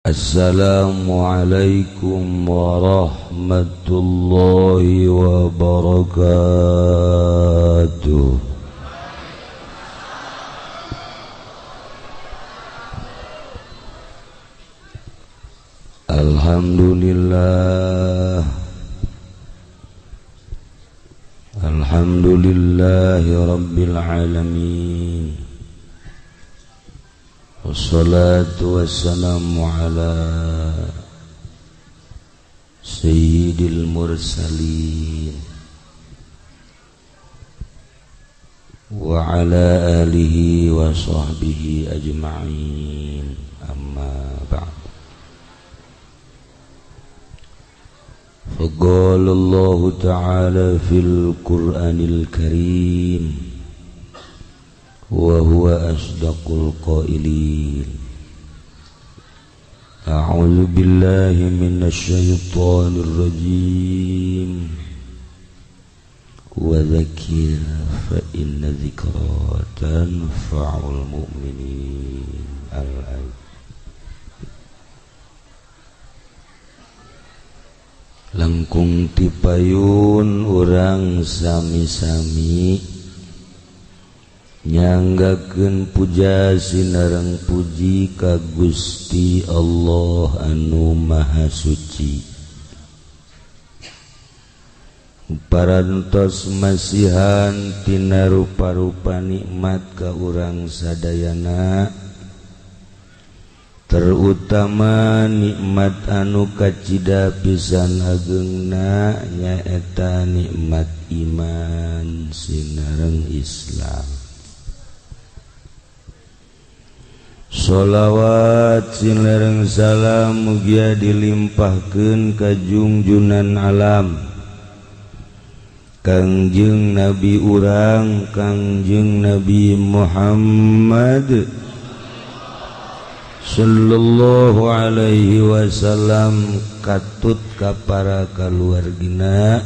Assalamualaikum warahmatullahi wabarakatuh. Alhamdulillahi rabbil alamin. Wassalatu wassalamu ala sayyidil mursalin wa ala alihi wa sahbihi ajma'in, amma ba'd. Faqala Allah ta'ala fil Qur'anil Karim wa huwa asdaqul qailin. A'udzu billahi minasy syaithanir rajim. Wa dzakir fa inna dzikra tanfa'ul mu'minin. Al-ayat. Langkung tipayun urang sami-sami nyanggakeun puja sinareng puji ka Gusti Allah anu Maha Suci. Parantos masihan tina rupa-rupa nikmat ka urang sadayana, terutama nikmat anu kacida pisan ageungna nyaeta nikmat iman sinareng Islam. Sholawat sinareng salam mugia dilimpahkeun ka junjunan alam, Kangjeng Nabi urang Kangjeng Nabi Muhammad sallallahu alaihi wasallam, katut ka para kaluargina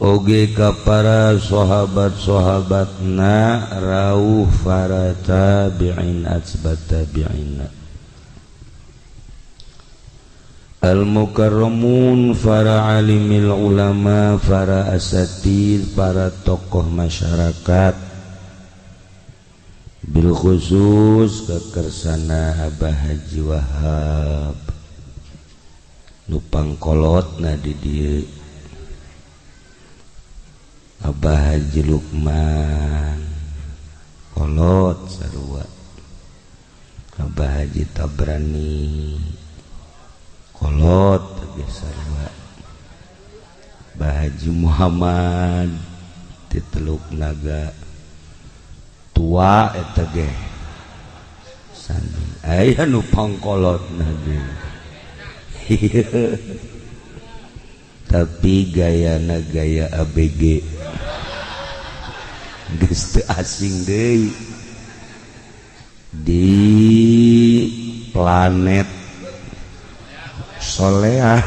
oge ka para sahabat-sahabatna rawuh para tabi'in atsbat tabi'in al-mukarramun, para alimil ulama, para asatid, para tokoh masyarakat, bil khusus kekersana Abah Haji Wahab nu pangkolotna di dieu, Abah Haji Lukman kolot sarua, Abah Haji Tabrani kolot teh sarua, Abah Haji Muhammad ti Teluk Naga tua eta ge sami aya nu pangkolotna ge. Tapi gayana gaya ABG geus teu asing deui di planet Soleah.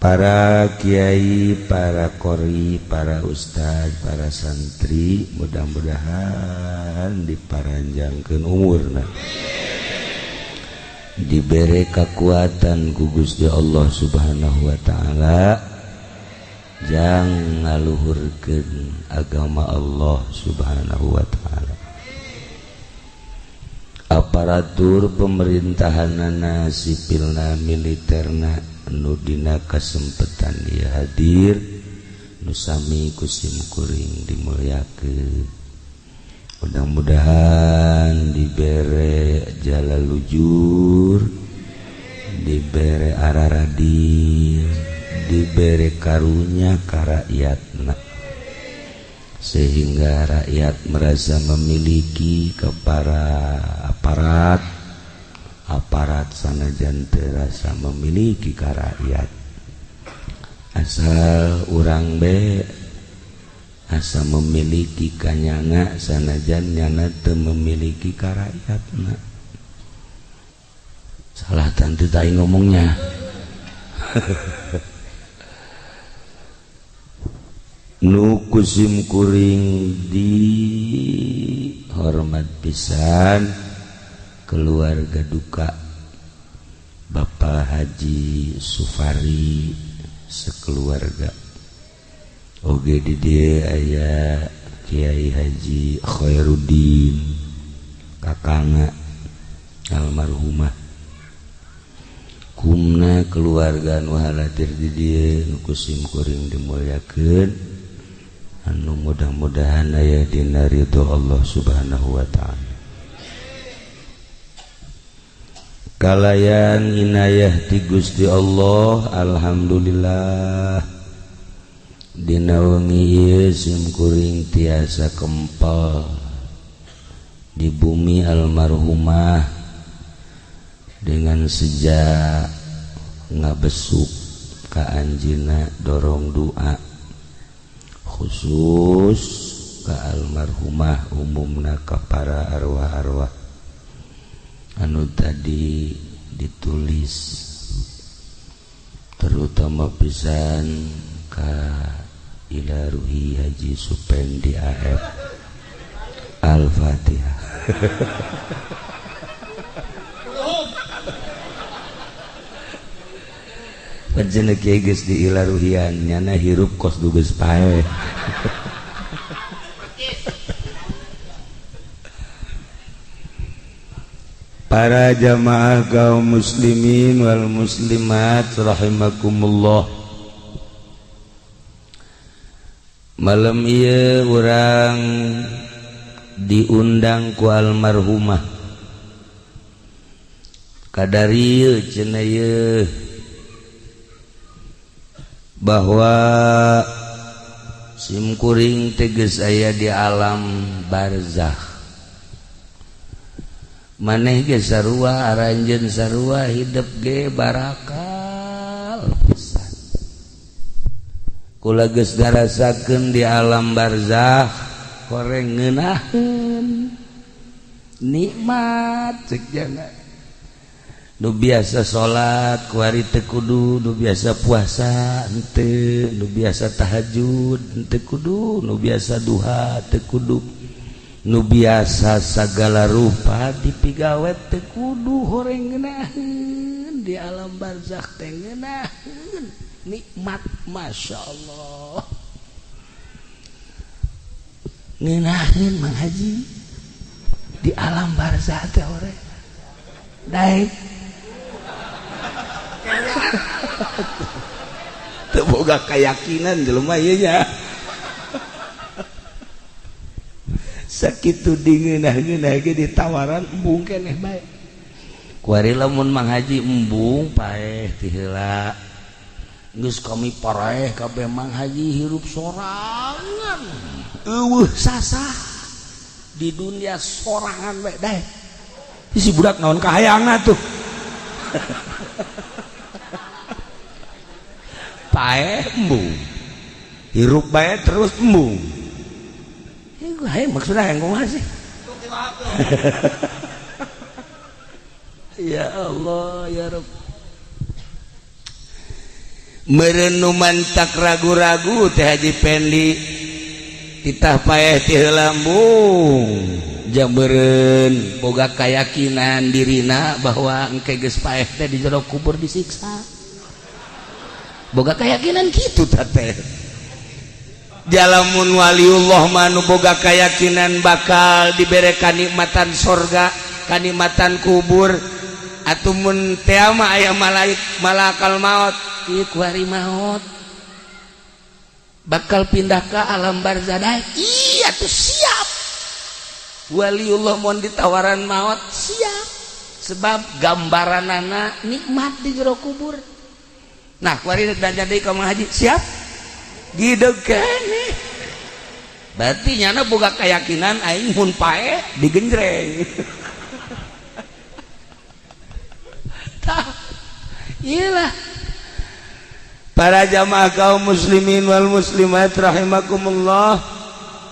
Para kiai, para qori, para ustad, para santri, mudah-mudahan diparanjangkeun umurna, diberi kekuatan ku Gusti Allah Subhanahu wa taala, jang ngaluhurkeun agama Allah Subhanahu wa taala. Aparatur pemerintahanana, sipilna, militerna, nu dina kasempetan dia hadir, nu sami kusim kuring dimulyakeun. Mudah-mudahan dibere jalalujur, dibere araradir, dibere karunya ka rakyatna, sehingga rakyat merasa memiliki kepada aparat sanajan terasa memiliki ka rakyat. Asal urang be asa memiliki kanyana sanajan nyana teu memiliki ka rakyatna. Salah tantu tai ngomongnya. nu kusim kuring dihormat pisan keluarga duka Bapak Haji Sufari sekeluarga oge di dieu aya Kiai Haji Khairuddin kakangna almarhumah kumna keluarga nu halatir di dieu nu kusim kuring dimulyakeun anu mudah-mudahan aya dina ridho Allah Subhanahu wa ta'ala. Kalayan inayah ti Gusti Allah alhamdulillah dina wengi ieu sim kuring tiasa kempal di bumi almarhumah dengan sejak ngabesuk ka anjeunna dorong doa khusus ka almarhumah umumna ka para arwah-arwah anu tadi ditulis terutama pisan ka ila ruhi Haji Supendi AF Al-Fatihah. Panjenengan kiai geus di ilaruhian nyana hirup kos duges pae. Para jamaah kaum muslimin wal muslimat rahimakumullah. Malam ieu urang diundang ku almarhumah kadarieu cenah ieu bahwa sim kuring teges aya di alam barzakh maneh ge sarua aranjeun sarua hidup ge barakal pisan kula geus ngarasakeun di alam barzakh koreng ngeunaheun nikmat ceuk jana nu biasa salat ku ari teu kudu nu biasa puasa henteu nu biasa tahajud henteu kudu nu biasa duha teu kudu nu biasa sagala rupa dipigawet teu kudu horeng ngeunaheun di alam barzakh teh ngeunaheun nikmat masyaallah ngeunaheun Mang Haji di alam barzakh teh horeng daek teu boga keyakinan jelema ieu nya sakitu dingeunah-ngeunah ge ditawaran embung keneh bae kuari lamun Mang Haji embung paeh ti heula geus kami paraeh kabeh Mang Haji hirup sorangan eueuh sasah di dunia sorangan bae daek si budak naon kahayangna tuh paeh embung hirup bae terus embung hai maksudnya yang kumaha sih ya Allah ya Rabb meureun nu mantak ragu-ragu teh Haji Pendi titah paeh ti heula embung jameureun boga keyakinan dirina bahwa engke geus paeh teh di jero kubur disiksa boga keyakinan kitu teh jalamun waliullah manu boga keyakinan bakal dibere kanikmatan sorga kanikmatan kubur atumun teu mah aya malakal maut ieu ku hari maut bakal pindah ke alam barzakh iya tuh siap waliullah mun ditawaran maut siap sebab gambaranana nikmat di jero kubur. Nah kuari danja deui ka Mang Haji siap gideg keneh berarti nyana boga keyakinan aing mun pae digenjreng tah iyalah para jamaah kaum muslimin wal muslimat rahimakumullah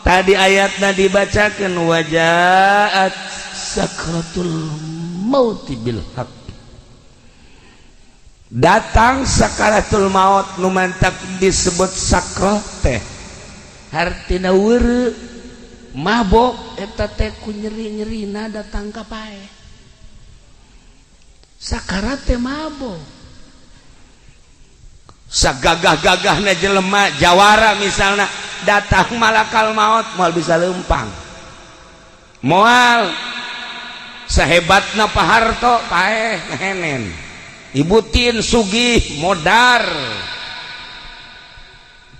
tadi ayatna dibacakeun wajaat sakratul mauti bil haq datang sakaratul maut nu mantap disebut sakrat teh hartina weureu mabok eta teh ku nyeri-nyerina datang ka paeh sakarat teh mabok sagagah-gagahna jelema jawara misalna datang malakal maut moal bisa leumpang moal sahebatna Pak Harto paeh ngehenen Ibu Tin sugih modar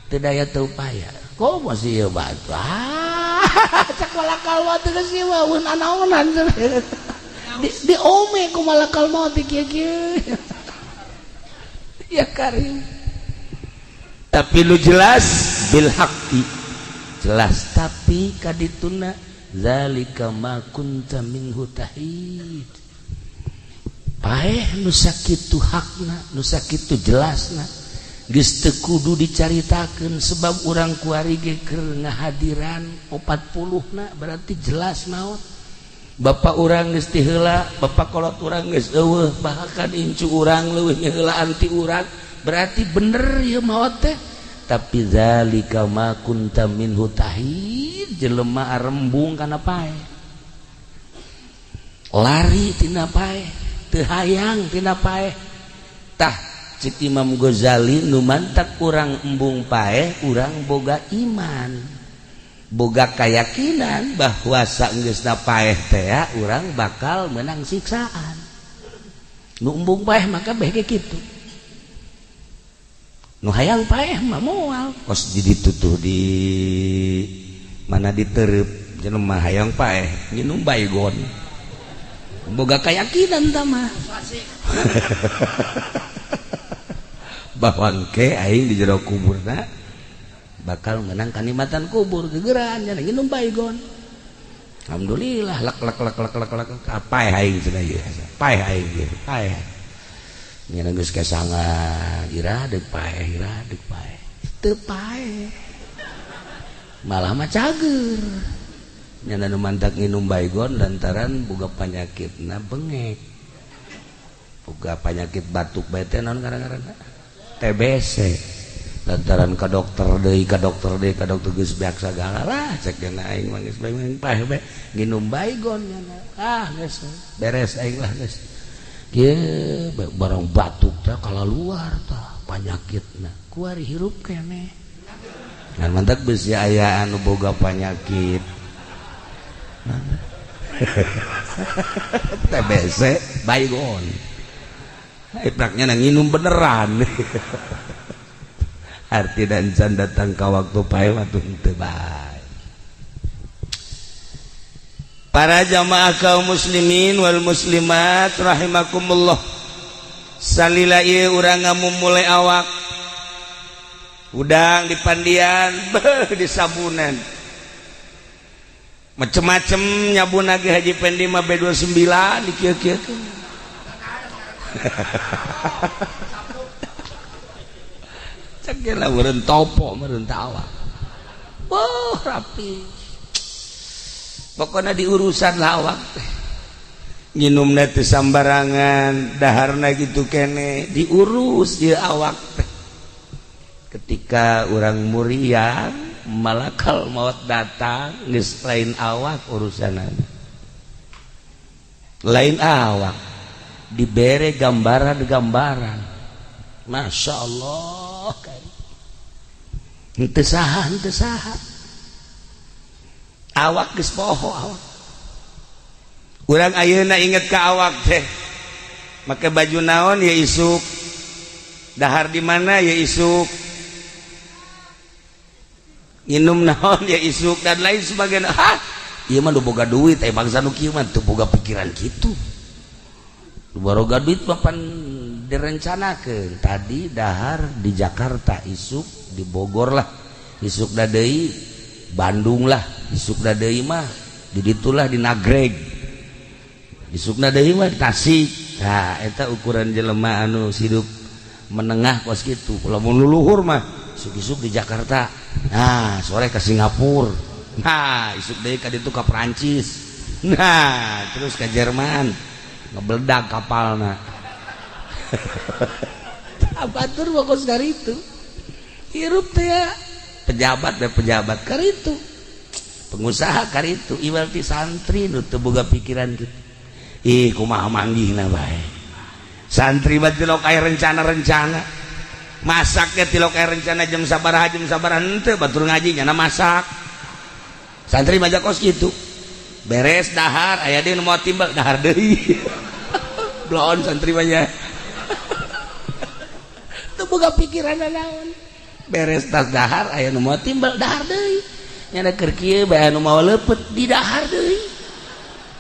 teu daya teu upaya kok masih ieu batu cak malakal maut geus ieu waeun anaonan di ome ku malakal maut kieu-kieu ya karim tapi lu jelas bil haqqi jelas tapi kadituna zalika ma kunta minhu tahid paeh nu sakitu hakna nu sakitu jelasna geus teu kudu dicaritakeun sebab urang kuari ge keur ngahadiran 40na berarti jelas naon bapak urang geus ti heula bapak kolot urang geus eueuh bahkan incu urang leuwih heula anti urang berarti bener ieu maot teh tapi zalika ma kunta minhu tahid jelema arembung kana paeh lari tina paeh teu hayang tina paeh tah cik Imam Ghazali nu mantak urang embung paeh urang boga iman boga keyakinan bahwa saenggeusna paeh teh urang bakal menang siksaan nu embung paeh maka beh kitu nu hayang paeh mah moal kos ditutuh di mana ditereup jelema hayang paeh nginum baygon boga keyakinan tah mah bahwa engke aing di jero kuburna bakal menang kanikmatan kubur gegeran nya nginum baygon alhamdulillah lak paeh aing cenah ieu paeh aing ieu paeh nya geus kasangan ira deuk paeh teu paeh malah mah cager nya nu mantak nginum baygon lantaran boga panyakitna bengek boga panyakit batuk bae teh naon ngaran-ngaranna TBC lantaran ka dokter deui geus beak sagala lah cek dina aing mah geus bae paeh bae nginum baygon nya geus beres aing lah geus kieu barang batuk teh kalaluar tah panyakitna kuari hirup keneh ngan mantak beusi aya anu boga panyakit TBC baygon ipraknya nginum beneran arti dan can datang ka waktu paeh waktu teu bae para jamaah kaum muslimin wal muslimat rahimakumullah salila ieu urang ngamumule awak udang di pandian di sabunan macem-macem nyabun lagi Haji Pendi mah B29 dikieu-kieukeun cek lah meureun topo meureun tawa rapi pokoknya diurusan lah awak teh nginumna teu sambarangan daharna gitu kene diurus ieu awak teh ketika orang muriang malakal maut datang geus lain awak urusanana lain awak dibere gambaran Masya Allah henteu saha awak geus poho awak urang ayeuna inget ka awak teh make baju naon ya isuk dahar di mana ya isuk nginum naon ya isuk dan lain sebagainya ieu mah nu boga duit bangsa nu kieu mah teu boga pikiran kitu nu boga duit mah pan direncanakeun tadi dahar di Jakarta isuk di Bogor lah isuk da deui Bandung lah isuk da deui mah di ditulah di Nagreg isukna deui mah Tasik nah eta ukuran jelema anu hidup menengah kos kitu lamun luluhur mah isuk-isuk di Jakarta nah sore ke Singapura nah isuk deui ka ditu ka Perancis nah terus ke Jerman ngebeledak kapalna abatur pokos dari itu hirup teh ya pejabat kar itu pengusaha kar itu iwalti santri nu teu boga pikiran gitu kumaha manggihna bae santri mah tilok aya rencana masak ge tilok aya rencana jam sabaraha henteu batur ngaji nya masak santri mah kos kitu beres dahar aya deui nu moal timbal dahar deui bloon santri mah nya teu boga pikiran naon beres tas dahar aya nu moal timbal dahar deui nya keur kieu bae anu moal leupeut di dahar deui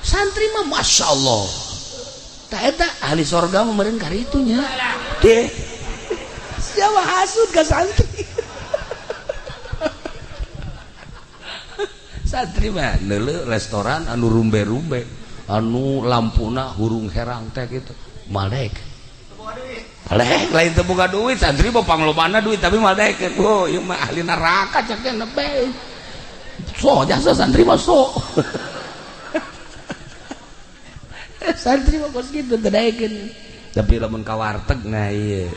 santri mah masyaallah tah eta ahli sorga mah meureun kari itu nya teh siapa hasud ka santri santri mah neuleuh restoran anu rumbe-rumbe anu lampuna hurung herang teh kitu maldek malek lain teu boga duit santri mah panglobana duit tapi maldek oh ieu mah ahli neraka cek teh nepe so jasa santri mah so santri mah kos kitu teu daekeun tapi lamun ka warteg nah ieu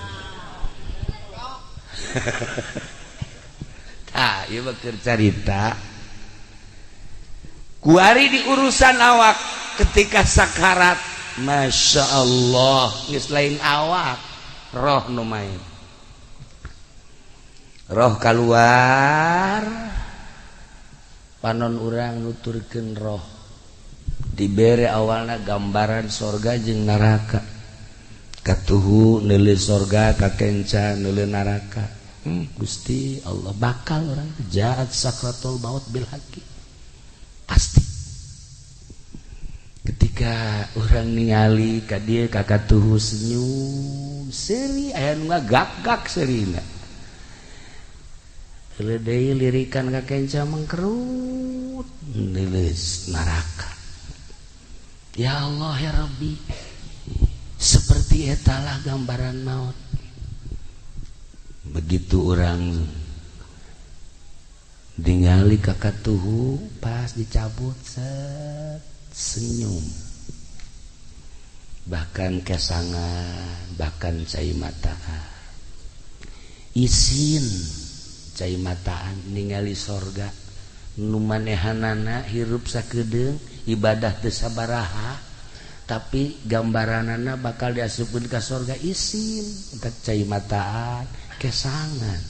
tah ieu mah keur carita kuari di urusan awak ketika sakarat Masya Allah geus lain awak roh nu main roh keluar panon urang nuturkeun roh dibere awalna gambaran sorga jeung neraka katuhu neuleuh sorga kakenca neuleuh neraka Gusti Allah bakal orang jaat sakratul maut bil haqi pasti ketika orang ningali ka dieu ka katuhu senyum seuri aya nu ngagak-gak seurina heuleuh deui lirikan ka kenca mangkerut neuleuh neraka ya Allah ya Rabbi seperti etalah gambaran maut begitu orang ningali ka katuhu pas dicabut set senyum bahkan kesangan bahkan cai mataan isin cai mataan ningali sorga nu manehanana hirup sakedeung ibadah teu sabaraha tapi gambaranana bakal diasupkeun ka sorga isin entek cai mataan kesangan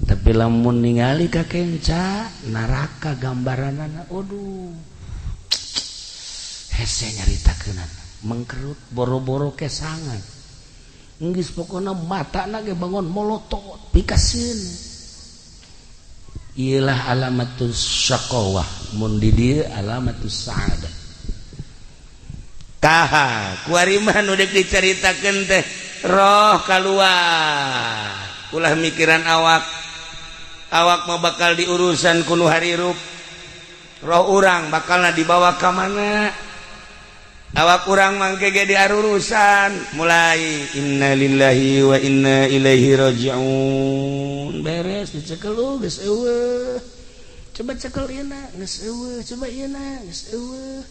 tapi lamun ningali ka kenca neraka gambaranana aduh hese nyaritakeunana mengkerut boro-boro kesangan geus pokona matana ge bangun molotot pikaseun ialah alamatus syaqawah mun di dieu alamatus sa'adah taha kuari mah nu deuk dicaritakeun teh roh keluar ulah mikiran awak mah bakal diurusan kuno harirup roh urang bakalna dibawa ka mana awak urang mangke ge diarurusan mulai innalillahi wa inna ilaihi rajiun beres dicekel geus eueuh coba cekel ieu na geus eueuh coba ieu na geus eueuh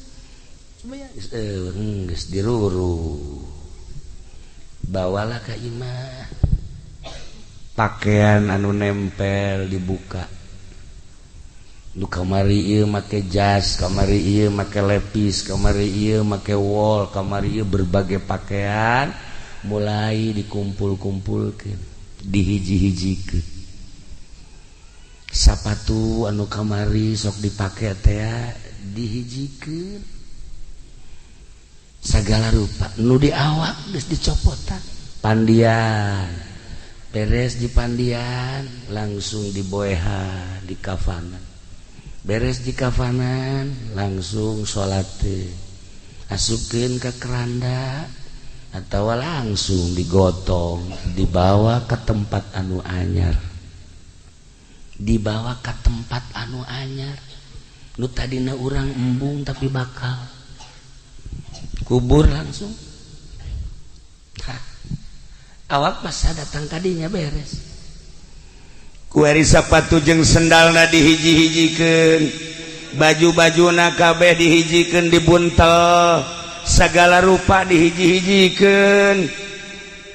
coba ya geus eueuh geus diruru bawalah ka imah pakaian anu nempel dibuka nu kamari ieu make jas kamari ieu make lepis kamari ieu make wol kamari ieu berbagai pakaian mulai dikumpul-kumpulkeun dihiji-hijikeun sapatu anu kamari sok dipake teh dihijikeun sagala rupa nu di awak geus dicopotan pandian beres di pandian langsung diboehan di kafanan beres di kafanan langsung salat asupkeun ka keranda atawa langsung digotong dibawa ke tempat anu anyar nu tadina urang embung tapi bakal kubur langsung awak masa datang kadinya beres kuari sapatu jeung sendalna dihiji-hijikeun baju-bajuna kabeh dihijikeun dibuntel sagala rupa dihiji-hijikeun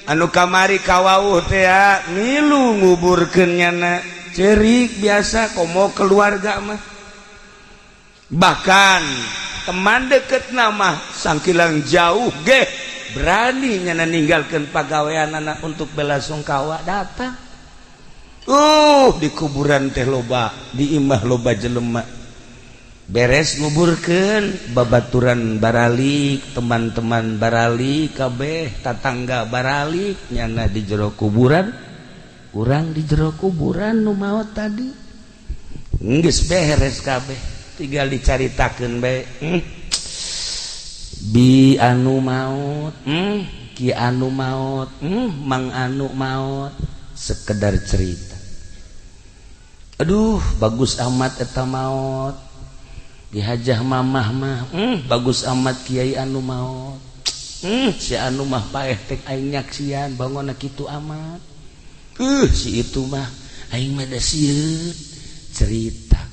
anu kamari kawauh teh milu nguburkeun nyana cerik biasa komo keluarga mah bahkan teman deket nama sangkilang jauh ge berani nyana ninggalkeun pagawean anak untuk bela sungkawa datang di kuburan teh loba di imah loba jelema beres nguburkeun babaturan baralik teman-teman baralik kabeh tatangga baralik nyana di jero kuburan urang di jero kuburan nu maot tadi geus beres kabeh tinggal dicaritakeun bae bi anu maot ki anu maot mang anu maot sekedar cerita aduh bagus amat eta maot di hajah mamah mah bagus amat kiai anu maot si anu mah paeh tek aing nyaksian bangona kitu amat si itu mah aing mah da sieun cerita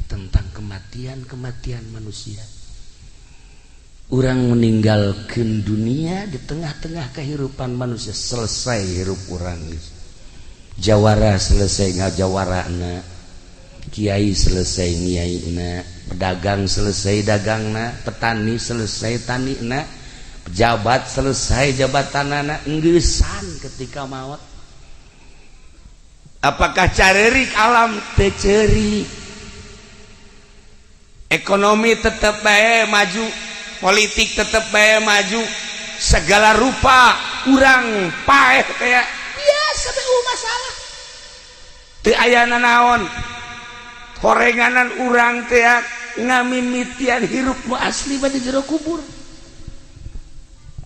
tentang kematian manusia. Urang meninggalkan dunia di tengah-tengah kehidupan manusia selesai hirup urang. Jawara selesai ngajawarana, kiai selesai nyiaina, pedagang selesai dagangna, petani selesai tanina, pejabat selesai jabatanana, enggesan ketika maut. Apakah carerik alam teu ceurik? Ekonomi tetap bae maju, politik tetap bae maju, segala rupa urang paeh kayak biasa bae masalah. Teu aya nanaon. Horenganan urang teh ngamimitian hirup nu asli bade jero kubur.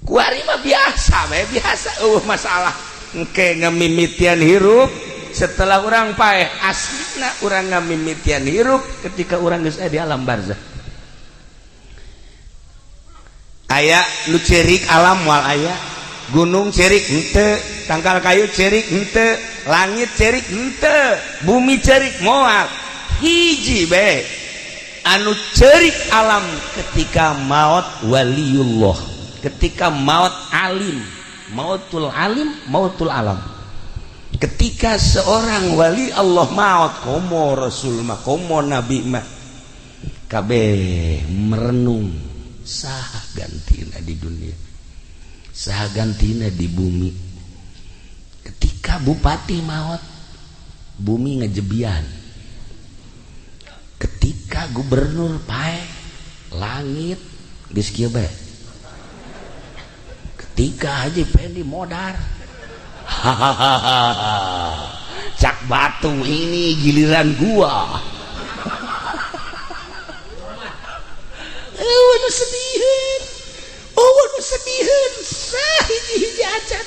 Kuari mah biasa bae biasa masalah. Engke ngamimitian hirup setelah orang paeh aslina orang ngamimitian hirup ketika orang geus di alam barzah aya nu cerik alam wal aya gunung cerik henteu tangkal kayu cerik henteu langit cerik henteu bumi cerik moal hiji bae anu cerik alam ketika maut waliullah ketika maut alim mautul alim mautul alam ketika seorang wali Allah maut komo rasul mah komo nabi mah kabeh merenung saha gantina di dunia saha gantina di bumi ketika bupati maut bumi ngejebian ketika gubernur paeh langit geus kieu bae ketika Haji Pendi modar hahaha cak batu ini giliran gua waduh sedihin hiji acan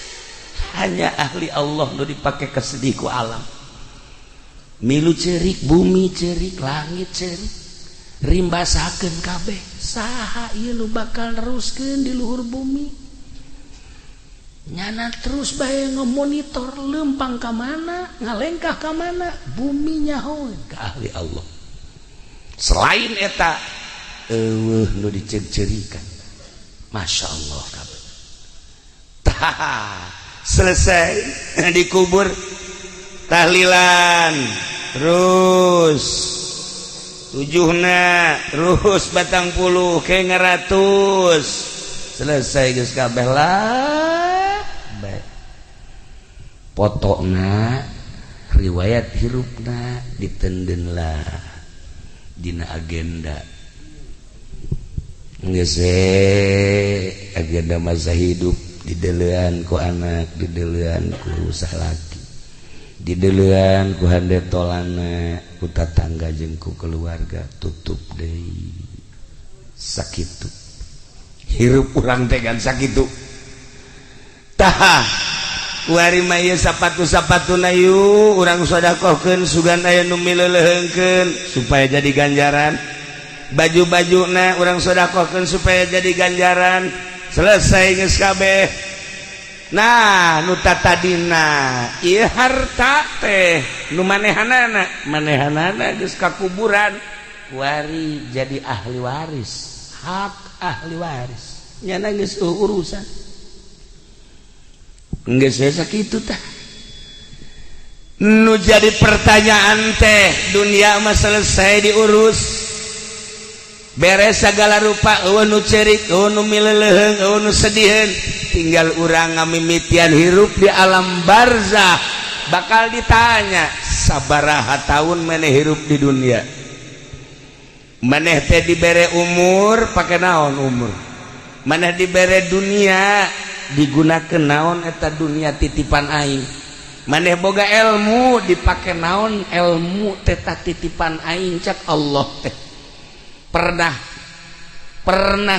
hanya ahli Allah nu dipake kesedih ku alam milu cerik bumi cerik langit cerik rimbasakeun kabeh saha ieu nu bakal neruskeun di luhur bumi nyana terus bae ngemonitor lempang ka mana ngalengkah ka mana bumi nyahoeun ka ahli Allah selain eta nu dicer-cerikan Masya Allah kabeh tah selesai dikubur tahlilan terus tujuhna terus batang puluh ke ngaratus selesai geus kabeh lah potona riwayat hirupna ditenden lah dina agenda geus agenda masa hidup didelean ku anak didelean ku salaki didelean ku handetolana ku tatangga jeung ku keluarga tutup deui sakitu hirup urang teh kan sakitu tah kuari mah ieu sapatu-sapatuna yu urang sedekahkeun sugan aya nu mileuleungkeun supaya jadi ganjaran baju-bajuna urang sedekahkeun supaya jadi ganjaran selesai geus kabeh nah nu tatadina ieu harta teh nu manehanana geus ka kuburan kuari jadi ahli waris hak ahli waris nyana geus urusan geus sakitu tah nu jadi pertanyaan teh dunia mah selesai diurus beres segala rupa eueuh nu cerik eueuh nu mileleung eueuh nu sediheun tinggal urang ngamimitian hirup di alam barzah bakal ditanya sabaraha taun maneh hirup di dunia maneh teh dibere umur pake naon umur maneh dibere dunia digunakeun naon eta dunia titipan aing maneh boga ilmu dipake naon ilmu teh titipan aing cak Allah teh pernah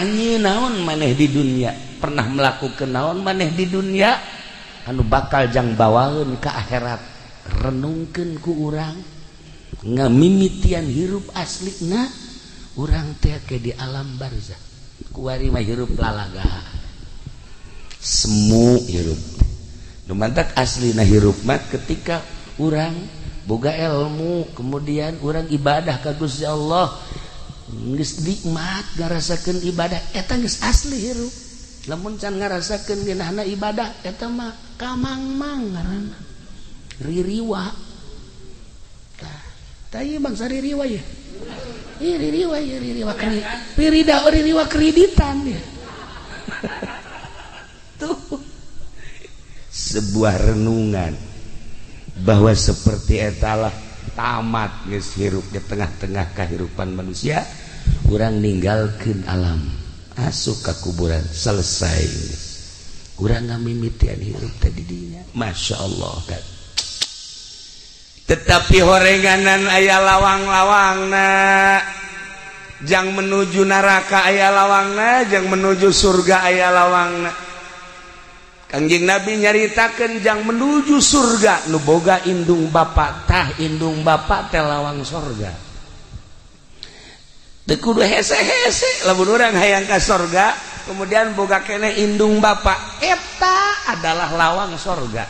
nyieun naon maneh di dunia pernah melakukan naon maneh di dunia anu bakal jang bawaeun ka akhirat renungkeun ku urang ngamimitian hirup aslina urang teh ke di alam barzah kuari mah hirup lalaga semu hirup mantak aslina hirup mah ketika urang boga ilmu kemudian urang ibadah ka Gusti Allah geus nikmat ngarasakeun ibadah eta geus asli hirup lamun can ngarasakeun geunahna ibadah eta mah kamangmang ngaranna ririwa tah ieu bangsa ririwa ya ririwa kreditan ya tuh sebuah renungan bahwa seperti etalah tamat geus hirup di tengah-tengah kehidupan manusia urang ninggalkeun alam asup ka kuburan selesai urang ngamimitian hirup tadi dinya masyaallah kan tetapi horenganan aya lawang-lawangna jang menuju neraka aya lawangna jang menuju surga aya lawangna Kangjeng Nabi nyaritakeun jang menuju surga nu boga indung bapa tah indung bapa teh lawang surga teu kudu hese-hese lamun urang hayang ka surga kemudian boga keneh indung bapa eta adalah lawang surga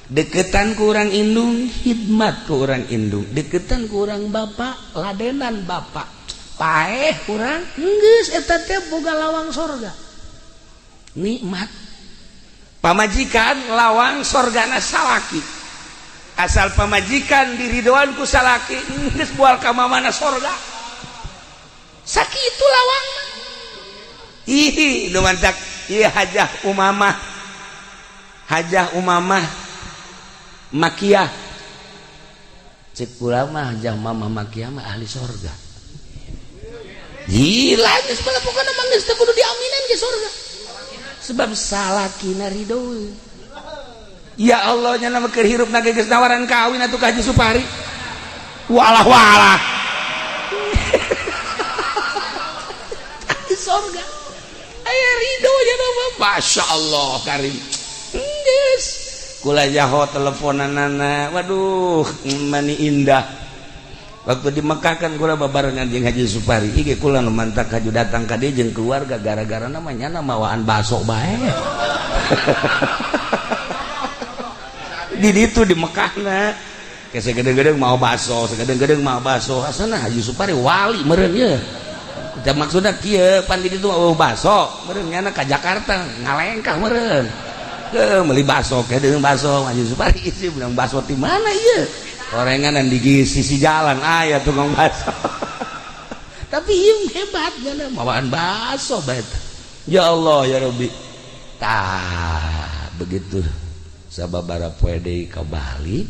deketan ku urang indung khidmat ku urang indung deketan ku urang bapa ladenan bapa paeh urang geus eta teh boga lawang surga nikmat pamajikan lawang sorgana salaki asal pamajikan diridoan ku salaki geus moal ka mamana sorga sakitu lawangna ih nu mantak ieu hajah umamah makiyah cek kula mah hajah mamah makiyah mah ahli sorga gila geus pokona mah geus teu kudu diaminin ke sorga sebab salakina ridho ya Allah nya nama keur hirup na geus nawaran kawin atuh ka Haji Supari walah di surga aya ridho nya nama masyaallah karim geus kula jaho teleponanana waduh mani indah waktu di Mekah kan kula babarengan jeung Haji Supari ieu kula nu mantak haju datang ka dieu jeung keluarga gara-gara namanya mawaan baso bae di ditu di Mekahna ke segede-gede mau baso segede-gede mau baso asana Haji Supari wali meureun ye teh maksudna kieu pan di ditu mau baso meureun nyana ka Jakarta ngalengkah meureun meuli baso ke deung baso Haji Supari isi bilang baso di mana ieu gorengan di sisi jalan aya tukang baso tapi ieu hebat gana mawaan baso bae ya Allah ya Rabbi tah begitu sababaraha poe deui ka Bali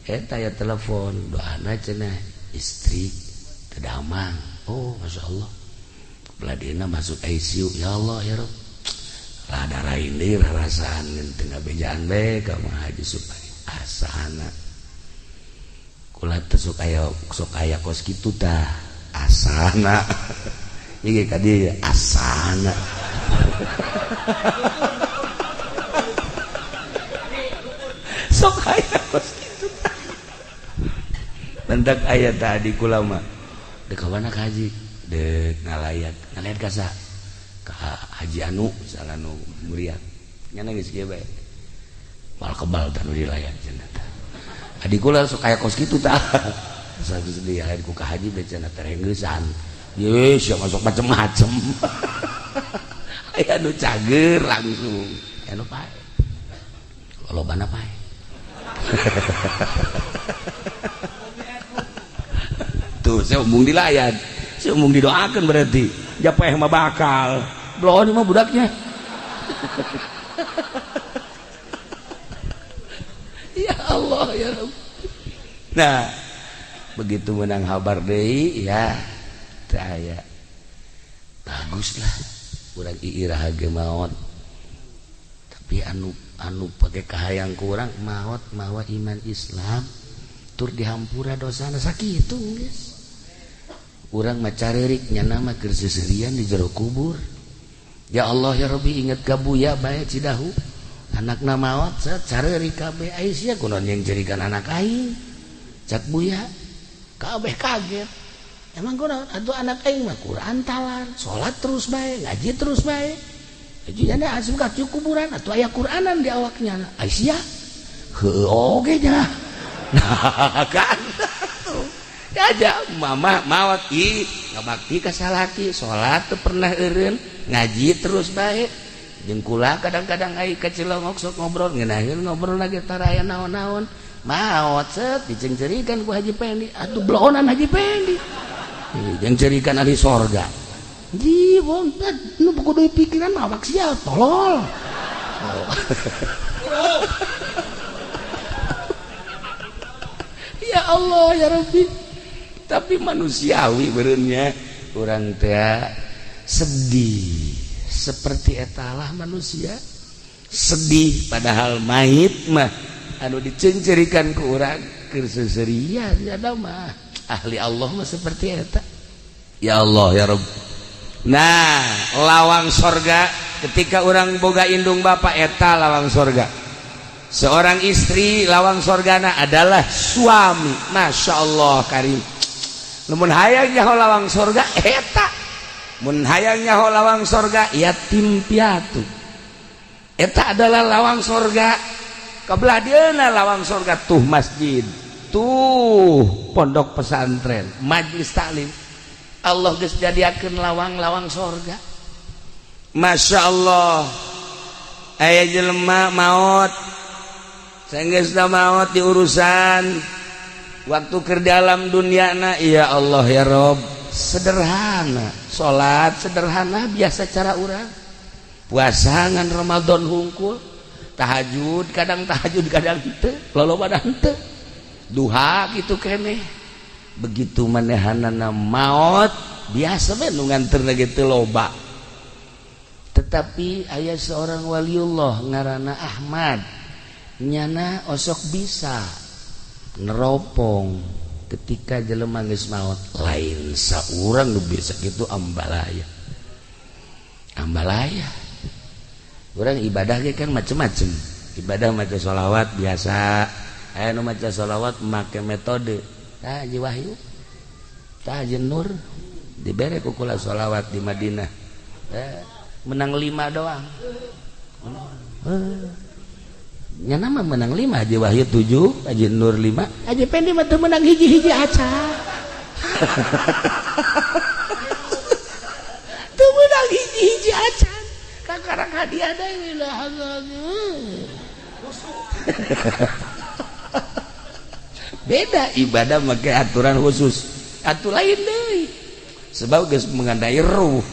eta aya telepon doana cenah istri teu damang oh masyaallah beladina masuk ICU ya Allah ya Rabb rada rain deui rasaan teu ngabejaan bae ka Haji Supari asana kula teh sok aya kos kitu tah asana ieu ka dieu asana sok aya kos kitu tah mendak aya tadi kula mah deuk ka mana ka haji deuk ngalayat ka sa ka Haji Anu salah nu muriat nyana geus kieu bae mal kebal tah nu dilayat cenah adik kula sok aya kos kitu tah satu sedih lain ku ka haji becana terenggeusan ye sia masuk macem-macem aya nu cager langsung anu pae lolobana pae. Tuh saya umum dilayan, saya umum didoakan berarti japah mah bakal belum ini mah budaknya. Ya Allah ya Rabb. Nah begitu menang habar deui ya saya baguslah urang iirah ge maot tapi anu pakai kahayang kurang maot mawa iman Islam tur dihampura dosana sakitu geus urang mah carerik nyana mah keur seserian di jero kubur. Ya Allah ya Rabbi inget ka buya bae Cidahu anakna maot carerik kabeh Aisyah kunaon yang jadikan anak aing cak buya kabeh kaget emang kunaon atuh anak aing mah Quran talar salat terus bae ngaji terus bae jadi anda asup ka kuburan atuh aya Quranan di awaknya Aisyah heuh oge nya nah kan aja mama maot ngabakti ka salaki salat teu pernah eureun ngaji terus bae jeung kula kadang-kadang ai ka Cilongok sok ngobrol ngeunaheun ngobrol lagi tara aya naon-naon maot set dicengcerikeun ku Haji Pendi atuh blohonan Haji Pendi jeung cerikeun ahli sorga ji wong nu kudu pikiran mah awak sia tolol ya Allah ya Rabbi tapi manusiawi bereunnya urang teh sedih seperti etalah manusia sedih padahal mayit mah anu dicencerikan ku urang keur seserian nya mah ahli Allah mah seperti eta ya Allah ya Rabb. Nah lawang sorga ketika urang boga indung bapa eta lawang sorga seorang istri lawang sorgana adalah suami Masya Allah karim mun hayang nyaho lawang sorga eta mun hayang nyaho lawang sorga yatim piatu eta adalah lawang sorga kabelah dieuna lawang sorga tuh masjid tuh pondok pesantren majlis taklim Allah geus jadiakeun lawang-lawang sorga Masya Allah aya jelema maot sanggeusna maot di urusan waktu keur dalam duniana ya Allah ya Rob sederhana salat sederhana biasa cara urang puasa ngan Ramadan hungkul tahajud kadang henteu lolobana henteu duha kitu keneh begitu manehanana maot biasa we nu nganterna ge teu loba tetapi aya seorang waliullah ngaranna Ahmad nyana osok bisa neropong ketika jelema geus maot lain saurang nu bisa kitu ambalaya urang ibadah ge kan macem-macem ibadah maca sholawat biasa aya nu maca sholawat make metode tah Haji Wahyu tah Haji Nur dibere ku kula sholawat di Madinah menang 5 doang nyana mah menang 5 Haji Wahyu 7 Haji Nur 5 Haji Pendi mah teu menang hiji-hiji acan teu menang hiji-hiji acan kakarang hadiah deui lah beda ibadah make aturan khusus atuh lain deui sebab geus mengandai ruh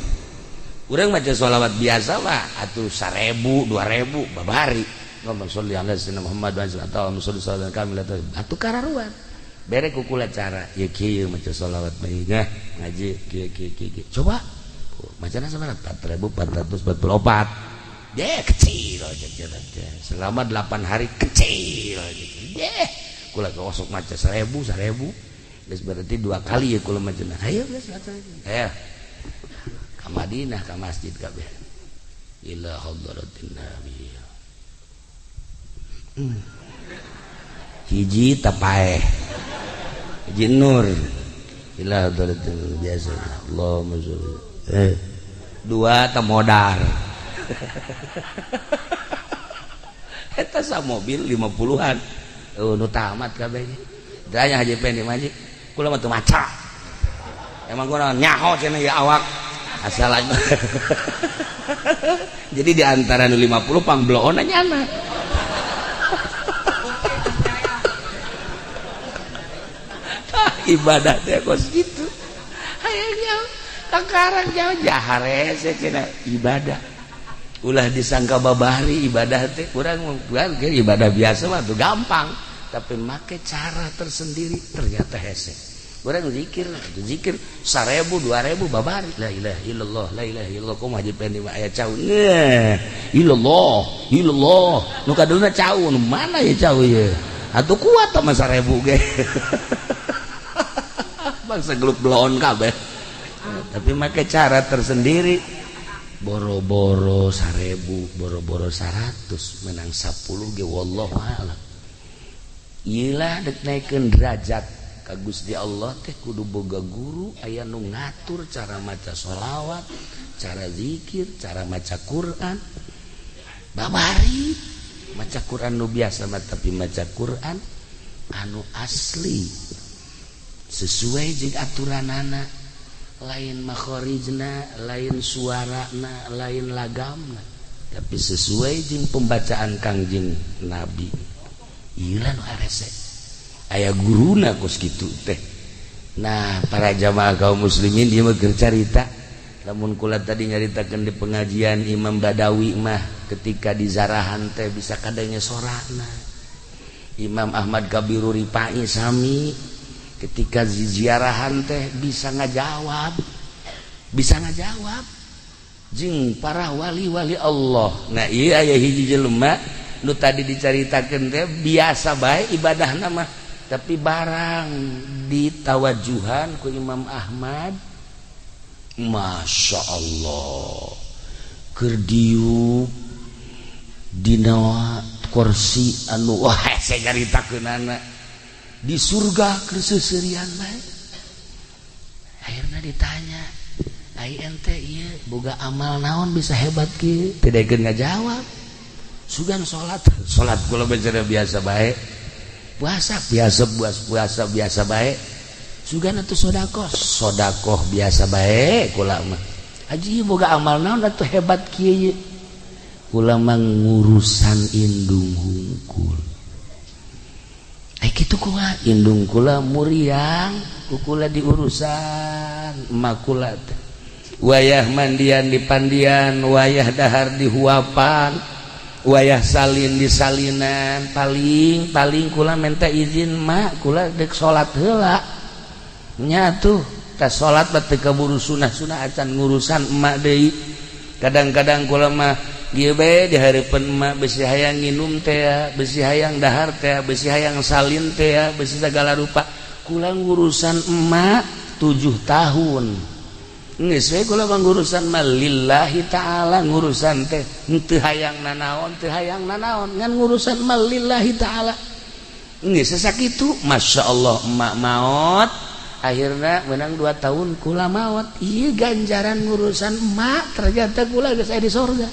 urang maca sholawat biasa mah atuh 1000 2000 babari ngomong sholli ala sayyidina Muhammad wa sallallahu alaihi wasallam kamil atuh kararuan bere ku kula cara ye kieu maca sholawat bae ngaji kieu coba macana sabaraha 4444 kecil aja selama 8 hari kecil aja kula kosok maca 1000 geus berarti 2 kali ya kula maca ayo geus maca ayo ka Madinah ka masjid kabeh ila hadratin nabi hiji tapaeh hiji nur ila hadratin biasa Allahumma sholli 2 tamodar eta sa mobil 50-an nu tamat kabeh daya Haji Pendi maji kula mah teu maca emang kunaon nyaho cenah ya awak asal aja jadi di antara nu 50 pangbloon nyana ibadah teh kos gitu hayangnya kakarang jahar hese cenah ibadah ulah disangka babari ibadah teh urang bukan ibadah biasa mah tuh gampang tapi make cara tersendiri ternyata hese urang zikir 1000 2000 babari la ilaha illallah la ilaha illallah kumaha dipendi mah aya caun illallah nu kaduna caun mana ya caun ye atuh kuat mah 1000 ge bangsa gelut belon kabeh tapi make cara tersendiri boro-boro 1000 boro-boro 100 menang 10 ge wallahu a'lam ieu lah dek naikeun derajat ka Gusti Allah teh kudu boga guru aya nu ngatur cara maca sholawat cara zikir cara maca Quran babari maca Quran nu biasa mah tapi maca Quran anu asli sesuai jeung aturanana lain makhorijna lain suarana lain lagamna tapi sesuai jeung pembacaan Kangjeng Nabi ieu nu arese aya guruna kos kitu teh. Nah, para jamaah kaum muslimin dia mah carita lamun kula tadi nyaritakeun di pengajian Imam Badawi mah ketika di zarahan teh bisa kadenge sorana. Imam Ahmad Kabiru Ripai sami ketika di ziarahan teh bisa ngajawab. Bisa ngajawab. Jeung para wali-wali Allah. Nah, ieu aya hiji jelema nu tadi dicaritakeun teh biasa bae ibadahna mah tapi barang ditawajuhan ku Imam Ahmad Masya Allah keur diuk dina kursi anu wah saya caritakeunana di surga keur seuseurean bae akhirna ditanya ai ente ieu boga amal naon bisa hebat kieu teu daekeun ngajawab sugan salat kula biasa bae puasa biasa baik sugan atuh sodakoh biasa baik kula mah haji boga amal naon atuh hebat kieu kula mah ngurusan indung hungkul kitu kula indung kula muriang kula diurusan emak kula wayah mandian di pandian wayah dahar di huapan wayah salin di salinan paling kula minta izin mak kula dek salat heula nya tuh tas salat teh kaburu sunah acan ngurusan emak deui kadang-kadang kula mah ieu bae di hareupeun emak besi hayang nginum teh besi hayang dahar teh besi hayang salin teh besi segala rupa kula ngurusan emak 7 tahun geus we kula ngurusan mah lillahi taala ngurusan teh teu hayang nanaon ngan ngurusan mah lillahi taala geus sakitu masyaallah emak maot akhirna menang 2 tahun kula maot ieu ganjaran ngurusan emak ternyata kula geus aya di sorga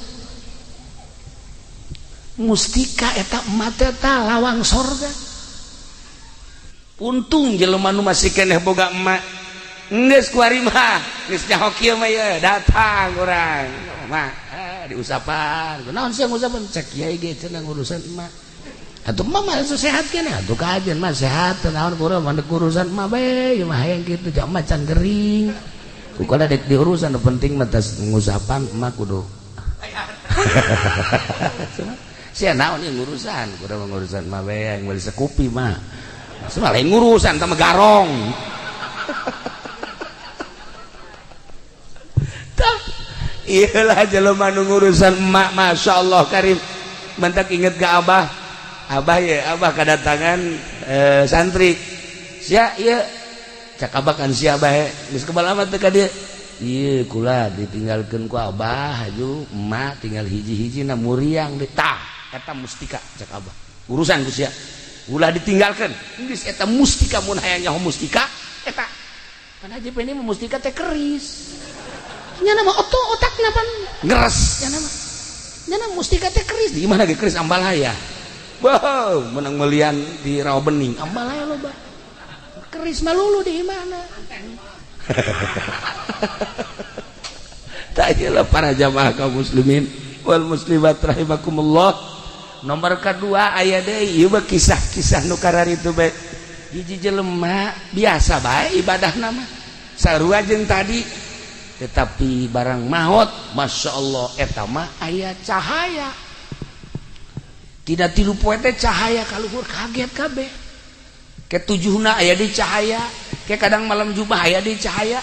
mustika eta emak teh lawang sorga untung jelema nu masih keneh boga emak geus kuari mah geus nyaho kieu mah ye datang urang mah diusapan naon sih ngusapan cek kiai ge cenah ngurusan emak atuh mah mah sehat keneh atuh kajen mah sehat naon kurang mandek urusan emak bae mah hayang kitu jak macan gering kukala dek diurusan penting mah tas ngusapan emak kudu sia naon ieu ngurusan kudu ngurusan emak bae yang beli sekupi mah semua lain ngurusan tah garong iyalah jelema nu ngurusan emak masyaallah karim mentak inget ke abah kedatangan santri sia ieu cak abah kan sia bae geus kebalamat teh ka dieu ieu kula ditinggalkeun ku abah haju emak tinggal hiji-hijina muriang di tah eta mustika cak abah urusan ku sia ulah ditinggalkeun geus eta mustika mun hayang nyaho mustika eta pan haji ini mah mustika teh keris nya nama otak napan ngeres nya nama mustika teh keris di mana ge keris ambalaya wow menang melian di rawa bening ambalaya loba keris malulu di mana tak jelas para jamaah kaum muslimin wal muslimat rahimakumullah nomor kedua aya deui ieu kisah-kisah nu kararitu bae hiji jelema biasa bae ibadah nama sarua jeung tadi tetapi barang maut Masya Allah eta mah aya cahaya tidak tilu poe teh cahaya kaluhur kaget kabeh ke tujuhna aya di cahaya ke kadang malam Jumat aya di cahaya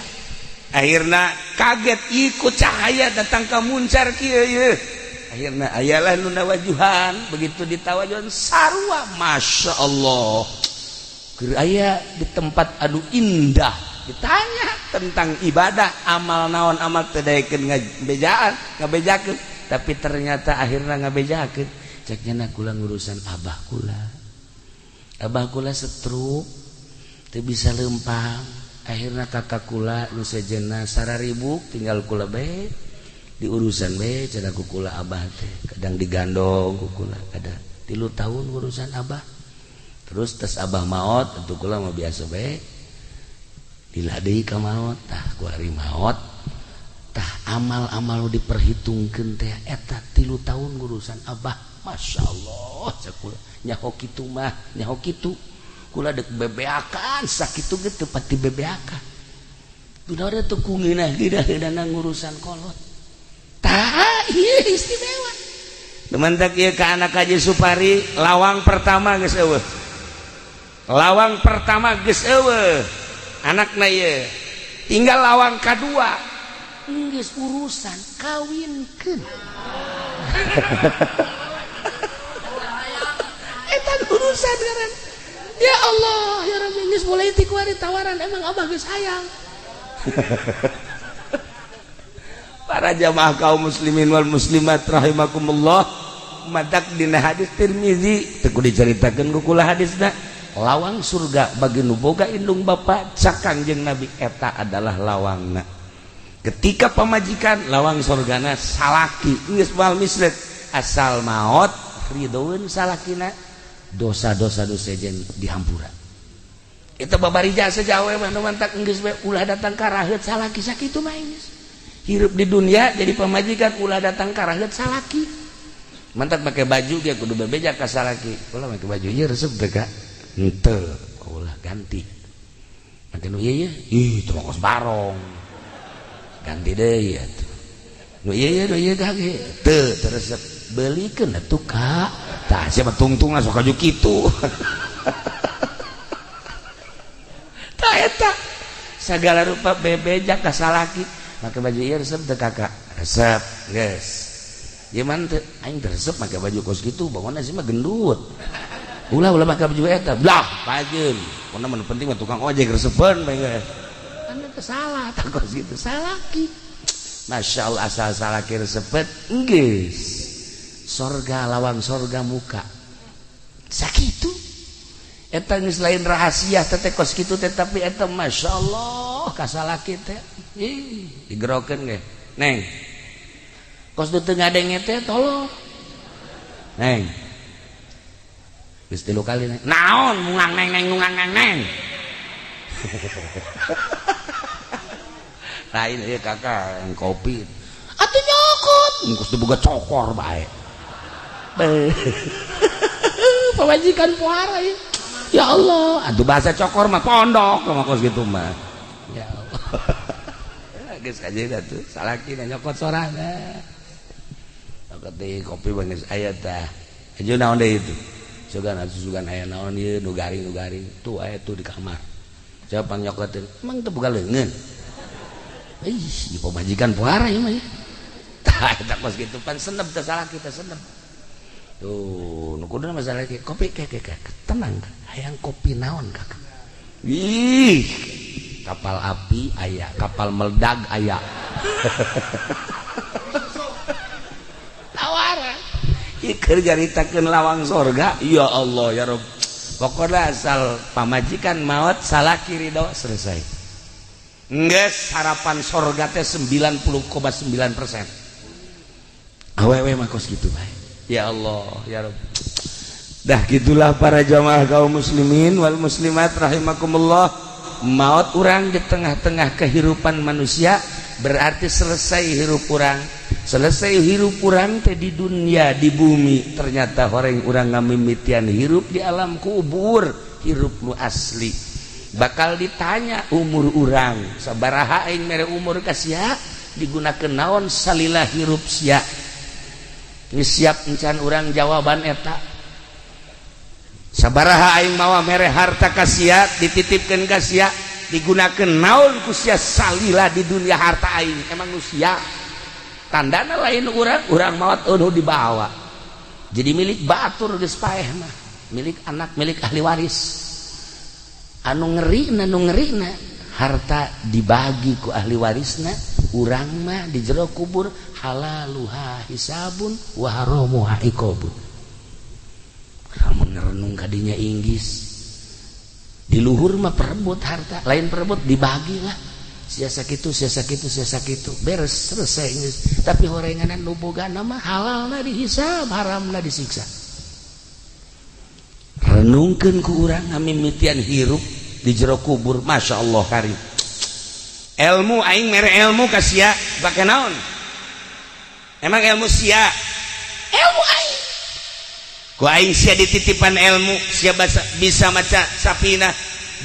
akhirna kaget ikut cahaya datang ka muncar kieu ye akhirna ayalah nu nawajuhan begitu ditawajuhan sarua Masya Allah keur aya di tempat anu indah ditanya tentang ibadah amal naon amal teu daekeun ngabejakeun tapi ternyata akhirna ngabejakeun cek cenah kula ngurusan abah kula stroke teu bisa leumpang akhirna kakak kula nu sejenna sararibuk tinggal kula bae diurusan bae cenah ku kula abah teh kadang digandong ku kula kada 3 tahun urusan abah terus tes abah maot tentu kula mah biasa bae lila deui ka maot tah ku ari maot tah amal-amal nu diperhitungkeun teh eta 3 tahun urusan abah Masya Allah cek kula nyaho kitu mah nyaho kitu kula dek bebeakan sakitu ge teu pati bebeakan kunaon teh ku ngeunah-ngeunah ngurusan kolot tah ieu istimewa dementak ieu ka anak Haji Supari lawang pertama geus eueuh anakna ieu tinggal lawang kadua geus urusan kawinkeun eta urusan garan ya Allah ya Rabbi geus mulai ti kuari tawaran emang abah geus hayang para jamaah kaum muslimin wal muslimat rahimakumullah madak dina hadis Tirmizi teu dicaritakeun ku kula hadisna lawang surga bagi nu boga indung bapa cak Kangjeng Nabi eta adalah lawangna ketika pamajikan lawang surgana salaki geus moal mislet asal maot ridhoeun salakina dosa-dosa nu sejen dihampura eta babarija sajawe mah nu mantak geus we ulah datang ka raheut salaki sakitu mah geus hirup di dunia jadi pamajikan ulah datang ka raheut salaki mantak make baju ge kudu bebeja ka salaki ulah make baju ieu resep teh ka henteu ulah ganti make nu ieu ih teu kos barong ganti deui atuh nu ieu gage teu resep beulikeun atuh ka tah sia mah tungtungna sok kaju kitu tah eta sagala rupa bebeja ka salaki make baju ieu resep teu kakak resep geus ieu mah teu aing teu resep make baju kos kitu bangunna sih mah gendut ulah make baju eta blah pajeun mun mah penting mah tukang ojek resepeun bae geus kan teu salah tah kos kitu salaki Masya Allah asal salaki resepet geus sorga lawang sorga muka sakitu eta geus lain rahasia teh kos kitu teh tapi eta Masya Allah ka salaki teh ih digerokeun ge neng kos teu ngadenge teh tolong neng geus 3 kali neng naon mungang neng lain ieu kakak yang kopi atuh nyokot geus teu boga cokor bae pamajikan pohara ya Allah aduh bahasa cokor mah pondok mah kos gitu mah ya Allah geus kajeuna tuh salaki nyokot sorana nyokot di kopi geus aya tah aja naon deui itu sugan aya naon ieu nu garing tuh aya tuh di kamar siapa nyokotin emang teu boga leungeun ih pamajikan pohara ieu mah ya tah eta kos gitu pan senep teh salaki teh senep tuh nu kuduna masalah kopi tenang hayang kopi naon kakak ih kapal api aya kapal meledak aya tawaran ikeur jaritakeun lawang sorga ya Allah ya Rabb pokokna asal pamajikan maot salaki ridho selesai geus harapan sorga teh 90,9% awewe mah kos kitu bae ya Allah ya Rabb dah gitulah para jamaah kaum muslimin wal muslimat rahimakumullah maut urang di tengah-tengah kehidupan manusia berarti selesai hirup urang teh di dunia di bumi ternyata orang urang ngamimitian hirup di alam kubur hirup nu asli bakal ditanya umur urang sabaraha aing mere umur ka sia digunakeun naon salila hirup sia geus siap encan urang jawaban eta sabaraha aing mawa mere harta ka sia dititipkeun ka sia digunakeun naon ku sia salila di dunia harta aing emang nu sia tandana lain urang maot nu dibawa jadi milik batur geus paeh mah milik anak milik ahli waris anu ngerina harta dibagi ku ahli warisna urang mah di jero kubur halaluha hisabun wa haramuha iqabun lamun renung kadinya inggis di luhur mah perebut harta lain perebut dibagi lah sia sakitu beres selesai geus tapi horenganan nu bogana mah halalna dihisab haramna disiksa renungkeun ku urang ngamimitian hirup di jero kubur Masya Allah karim ilmu aing mere ilmu ka sia pake naon emang ilmu sia ilmu aing ku aing sia dititipan ilmu sia bisa maca Safinah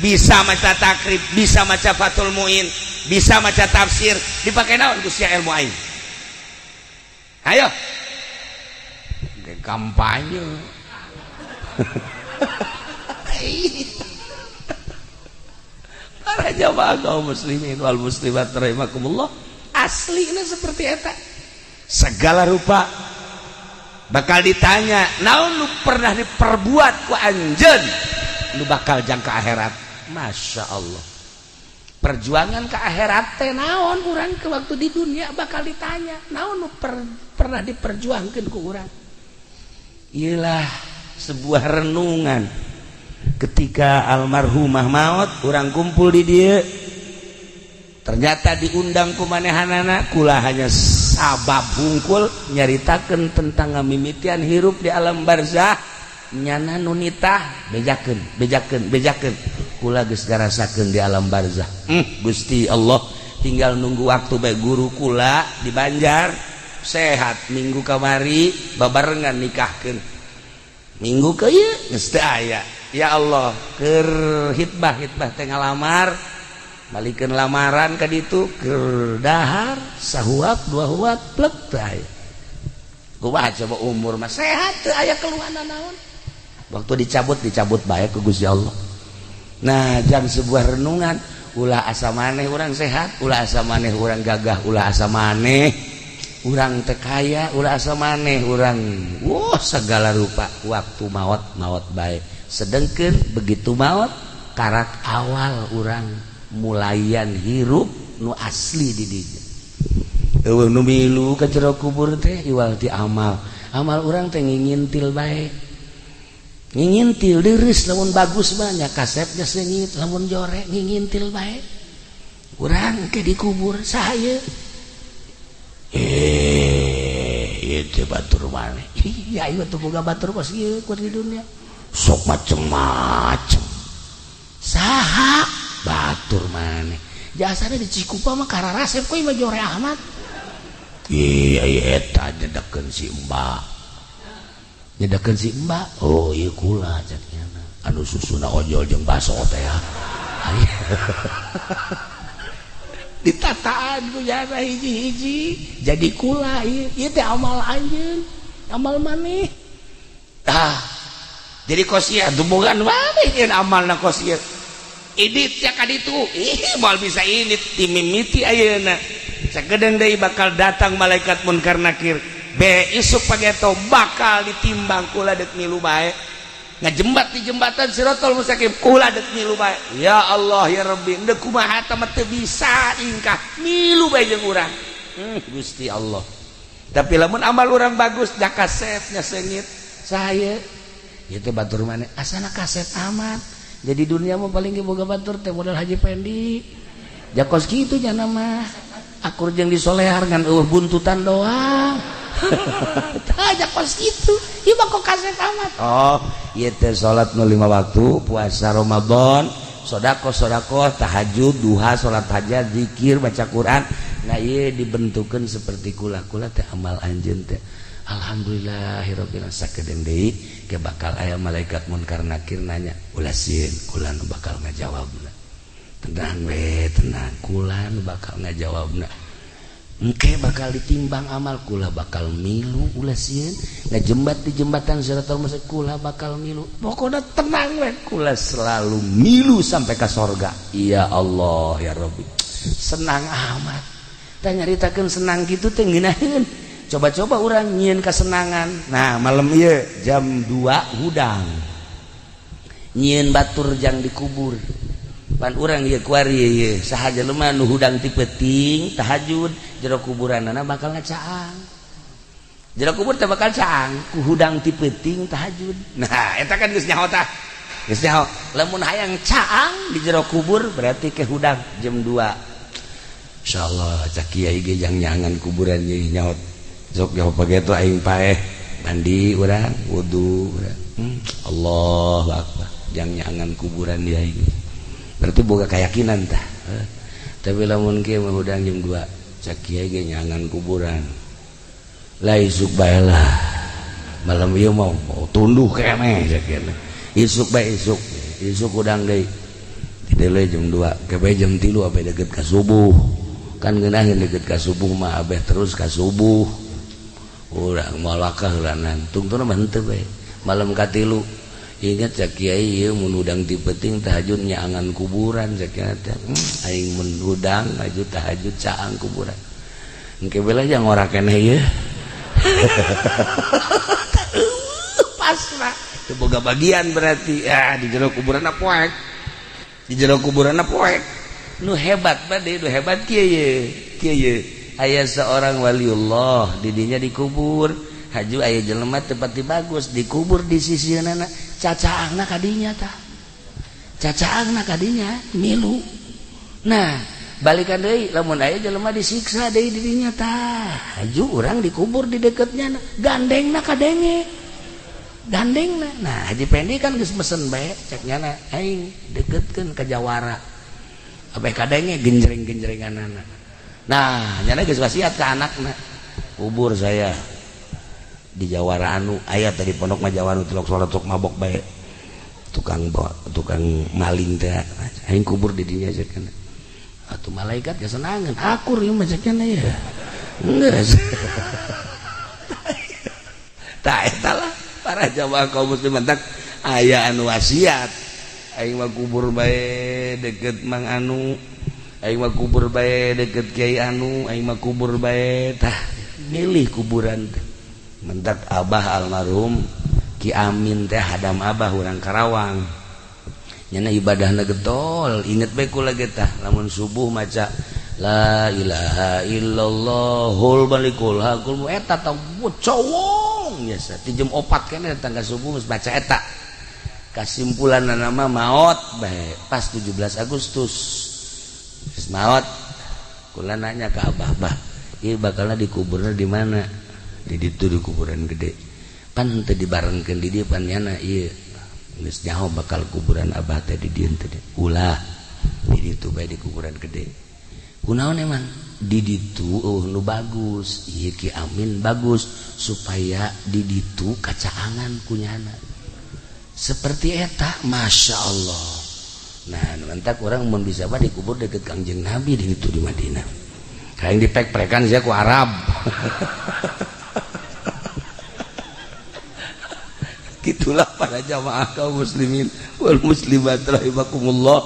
bisa maca takrib bisa maca Fathul Muin bisa maca tafsir dipake naon ku sia ilmu aing ayo kampanye para jamaah kaum muslimin wal muslimat rahimakumullah aslinya seperti eta segala rupa bakal ditanya naon lu pernah diperbuat ku anjeun lu bakal jang ke akhirat Masya Allah perjuangan ke akhirat teh naon urang ke waktu di dunia bakal ditanya naon lu pernah diperjuangkeun ku urang iyalah sebuah renungan ketika almarhumah maut orang kumpul di dia ternyata diundang ku manehanana kula hanya sabab hungkul nyaritakeun tentang ngamimitian hirup di alam barzah nyana nunitah bejakeun kula geus garasakeun di alam barzah Gusti Allah tinggal nunggu waktu bae guru kula di Banjar sehat minggu kamari babarengan nikahkeun minggu ke ieu geus teu aya ya Allah keur hitbah teh ngalamar balikeun lamaran ka ditu keur dahar sahuap dua huap plek teh aya kumaha coba umur mah sehat teu aya keluhana naon waktu dicabut bae ku Gusti Allah nah jang sebuah renungan ulah asa maneh urang sehat ulah asa maneh urang gagah ulah asa maneh urang teu kaya ulah asa maneh urang segala rupa waktu maot bae sedengkeun begitu maot karak awal urang mulayan hirup nu asli di dieu eueuh nu milu ka jero kubur teh iwal ti amal urang teh ngingintil bae ngingintil deureus lamun bagus mah nya kasepnya seungit lamun jorek ngingintil bae urang ke di kubur saha ieu batur maneh iya ieu teu boga batur kos ieu ku di dunia sok macem-macem saha batur maneh jasana di Cikupa mah kararasep koy mah jore amat iya eta nyedekeun si mbak oh ieu kula cenah anu susuna ojol jeung baso teh ya ditataan ku jana hiji-hiji jadi kula ieu teh amal anjeun amal maneh jadi kosiah dumungan maneh ieun amalna kosiah idit nya ka ditu moal bisa init timimiti ayeuna sakedeung deui bakal datang malaikat munkar nakir be isuk pageto bakal ditimbang kula deuk milu bae ngajembat di jembatan Siratal Mustaqim kula deuk milu bae ya Allah ya Rabbi endeu kumaha teh teu bisa ingkah milu bae jeung urang Gusti Allah tapi lamun amal urang bagus da kasepnya seungit saya ieu teh batur maneh asana kaset amat jadi dunia mah paling ge boga batur teh modal Haji Pendi jakos kitu nya mah akur jeung disolehar ngan eueuh buntutan doang tah jakos kitu ieu mah kok kaset amat oh ieu teh salat nu 5 waktu puasa Ramadan sedekah tahajud duha salat hajat zikir baca Quran nah ieu dibentukeun seperti kula teh amal anjeun teh Alhamdulillahirabbil sakedeung deui ke bakal aya malaikat munkar nakir nanya ulah sieun kula nu bakal ngajawabna tenang we tenang kula nu bakal ngajawabna engke bakal ditimbang amal kula bakal milu ulah sieun ngajembat di jembatan Siratal Mustaqim kula bakal milu pokona tenang we kula selalu milu sampai ka sorga ya Allah ya Rabbi senang amat tah nyaritakeun senang kitu teh ngeunaheun coba-coba orang nyieun kesenangan. Nah malam ieu jam 2 hudang nyieun batur jang dikubur pan urang ieu kuari ieu saha jelema nu hudang ti peuting tahajud jero kuburanna bakal ngacaang jero kubur teh bakal caang ku hudang ti peuting tahajud. Nah eta kan geus nyaho tah geus nyaho lamun hayang caang di jero kubur berarti ke hudang jam 2 insyaallah cak kiai ge jang nyangan kuburan ieu nyaho sok jauh pagi itu aing paeh mandi urang wudu urang Allahu akbar jang nyangan kuburan dia ini berarti boga keyakinan tah tapi lamun kieu mah hudang jam 2 cak kiai ge nyangan kuburan lah isuk bae lah malam ieu mau tunduh keneh cak kieu isuk bae isuk hudang deui tideuy jam 2 ke bae jam 3 abe deukeut ka subuh kan ngeunaheun deukeut ka subuh mah abeh terus ka subuh urang malakah heulanan tungtuna mah henteu bae malam ka 3 ingat cak kiai ieu mun udang ti peuting tahajud nyaangan kuburan cak kiai teh aing mun udang maju tahajud caang kuburan engke bela jang ora keneh ieu pasrah teu boga bagian berarti di jero kuburanna poek di jero kuburanna poek nu hebat bade nu hebat kieu aya seorang waliullah didinya dikubur haju aya jelema tepati bagus dikubur di sisieunana cacaangna kadinya tah cacaangna kadinya milu nah balikan deui lamun aya jelema disiksa deui didinya tah haju urang dikubur di deketnya gandengna kadenge gandengna nah haji pendi kan geus mesen bae cek nyana aing deketkeun ka jawara abe kadenge genjreng-genjrenganana. Nah nyana geus wasiat ka anakna kubur saya di Jawara anu aya tadi pondok mah Jawara anu tilok salat sok mabok bae tukang maling teh aing kubur di dinya cenah atuh malaikat geus senangeun akur ieu mah cenah ya geus tah eta lah para jamaah kaum muslimin tak aya anu wasiat aing mah kubur bae deket mang anu aing mah kubur bae deket kiai anu aing mah kubur bae tah milih kuburan teh mentak abah almarhum Ki Amin teh hadam abah urang Karawang nyana ibadahna getol inget bae kula ge tah lamun subuh maca la ilaha illallahul malikul hakul eta tah cowong biasa ti jam 4 keneh tangga subuh geus baca eta kasimpulanna nama maot bae pas 17 Agustus geus maot kula nanya ke abah ieu bakalna dikuburna di mana di ditu di kuburan gede pan teu dibarengkeun di dieu pan nyana ieu geus nyaho bakal kuburan abah teh di dieu teh ulah di ditu bae di kuburan gede kunaon emang di ditu nu bagus ieu Ki Amin bagus supaya di ditu kacaangan kunyana seperti eta masya Allah. Nah nantak orang mun bisa bah dikubur deket Kangjeng Nabi di ditu di Madinah kayak dipek-pekan saya ku Arab gitulah para jamaah kaum muslimin wal muslimat rahimakumullah.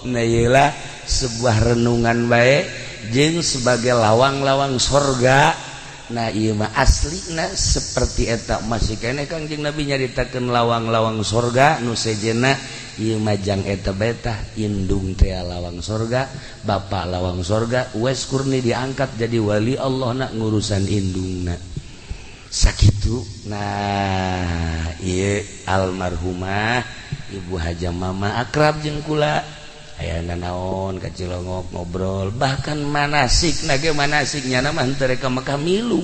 Nah iyalah sebuah renungan baik jeung sebagai lawang-lawang sorga. Nah iya mah aslina seperti eta masih kene Kangjeng Nabi nyaritakeun lawang-lawang sorga nu sejenna ieu mah jang eta betah indung teh lawang sorga bapa lawang sorga wes kurni diangkat jadi wali Allah nak ngurusan indungna sakitu. Nah ieu almarhumah Ibu Haja Mama akrab jeung kula aya naon ka Cilongok ngobrol bahkan manasik ge manasiknya mah teu rek ka Mekah milu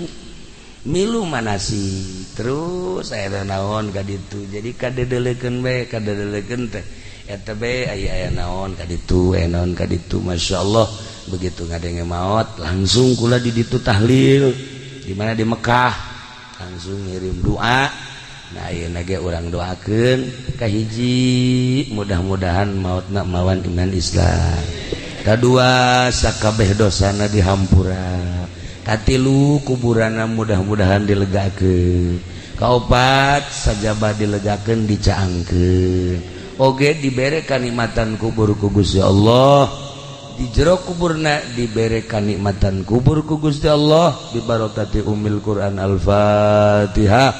manasik terus aya naon ka ditu jadi kadedelekeun bae kadedelekeun teh eta bae aya naon ka ditu aya naon ka ditu masyaallah begitu ngadenge maot langsung kula di ditu tahlil di mana di Mekah langsung ngirim doa. Nah ayeuna ge urang doakeun ka hiji mudah-mudahan mautna mawan iman Islam. Kadua sakabeh dosana dihampura. Katilu kuburana mudah-mudahan dilegakeun. Kaopat sajabah dilegakeun dicaangkeun. Oge dibere kanikmatan kubur ku Gusti Allah. Di jero kuburna dibere kanikmatan kubur ku Gusti Allah bi barokati Ummul Quran Al-Fatihah.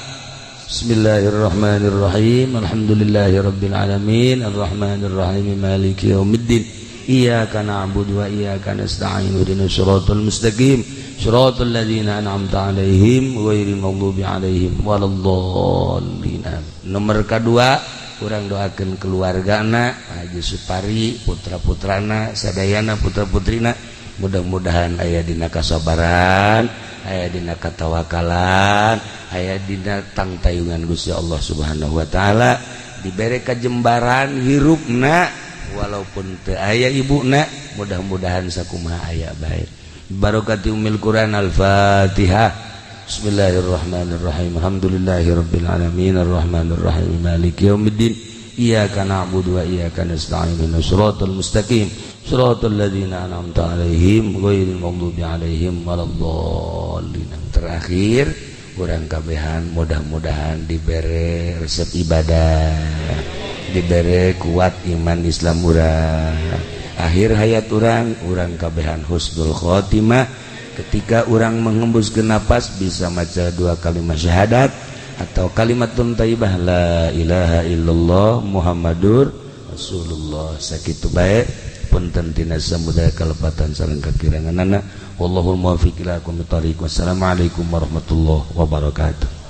Bismillahirrahmanirrahim. Alhamdulillahirabbil alamin arrahmanir rahim maliki yaumiddin. Iyyaka na'budu wa iyyaka nasta'in ihdinas siratal mustaqim siratal ladzina an'amta 'alaihim ghairil maghdubi 'alaihim waladdallin. Nomor kedua urang doakeun keluargana Haji Supari putra-putrana sadayana putra-putrina mudah-mudahan aya dina kasabaran aya dina katawakalan aya dina tangtayungan Gusti Allah Subhanahu wa taala dibere kajembaran hirupna walaupun teu aya ibuna mudah-mudahan sakumaha aya bae barokati Ummul Quran Al-Fatihah. Bismillahirrahmanirrahim. Alhamdulillahirabbil alamin arrahmanir rahim maliki yaumiddin. Iyyaka na'budu wa iyyaka nasta'in ihdinas siratal mustaqim siratal ladzina an'amta 'alaihim ghairil maghdubi 'alaihim waladdallin. Terakhir urang kabehan mudah-mudahan dibere resep ibadah, dibere kuat iman Islam urang. Akhir hayat urang kabehan husnul khotimah. Ketika orang menghembuskan napas bisa maca dua kalimat syahadat atau kalimatun thayyibah la ilaha illallah Muhammadur Rasulullah sakitu bae punten tina samudaya kalepatan sareng kakiranganana wallahul muwaffiq ila aqwamit thoriq. Wassalamualaikum warahmatullahi wabarakatuh.